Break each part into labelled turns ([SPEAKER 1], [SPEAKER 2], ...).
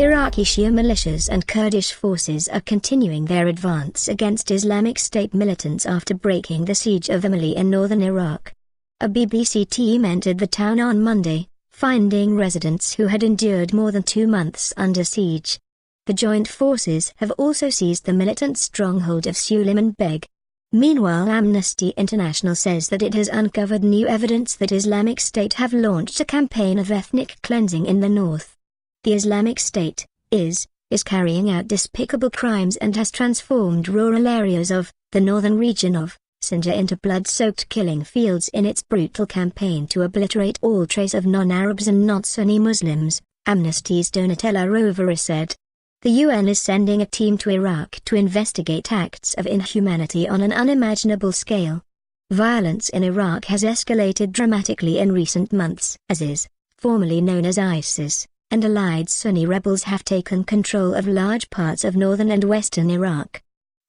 [SPEAKER 1] Iraqi Shia militias and Kurdish forces are continuing their advance against Islamic State militants after breaking the siege of Imali in northern Iraq. A BBC team entered the town on Monday, finding residents who had endured more than 2 months under siege. The joint forces have also seized the militant stronghold of Suleiman Beg. Meanwhile, Amnesty International says that it has uncovered new evidence that Islamic State have launched a campaign of ethnic cleansing in the north. The Islamic State is carrying out despicable crimes and has transformed rural areas of the northern region of Sinjar into blood-soaked killing fields in its brutal campaign to obliterate all trace of non-Arabs and non-Sunni Muslims, Amnesty's Donatella Rovera said. The UN is sending a team to Iraq to investigate acts of inhumanity on an unimaginable scale. Violence in Iraq has escalated dramatically in recent months. ISIS, formerly known as ISIS, and allied Sunni rebels have taken control of large parts of northern and western Iraq.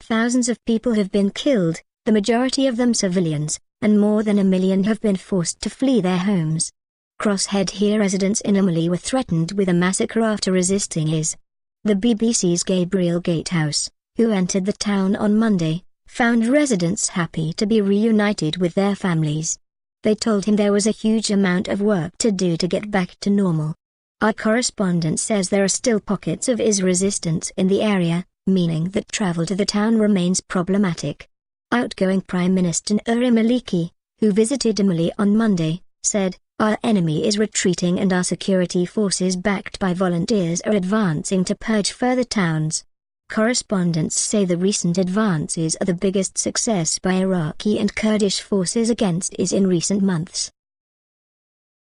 [SPEAKER 1] Thousands of people have been killed, the majority of them civilians, and more than 1 million have been forced to flee their homes. Crosshead residents in Imali were threatened with a massacre after resisting ISIS. The BBC's Gabriel Gatehouse, who entered the town on Monday, found residents happy to be reunited with their families. They told him there was a huge amount of work to do to get back to normal. Our correspondent says there are still pockets of IS resistance in the area, meaning that travel to the town remains problematic. Outgoing Prime Minister Nouri Maliki, who visited Imali on Monday, said, "Our enemy is retreating and our security forces backed by volunteers are advancing to purge further towns." Correspondents say the recent advances are the biggest success by Iraqi and Kurdish forces against IS in recent months.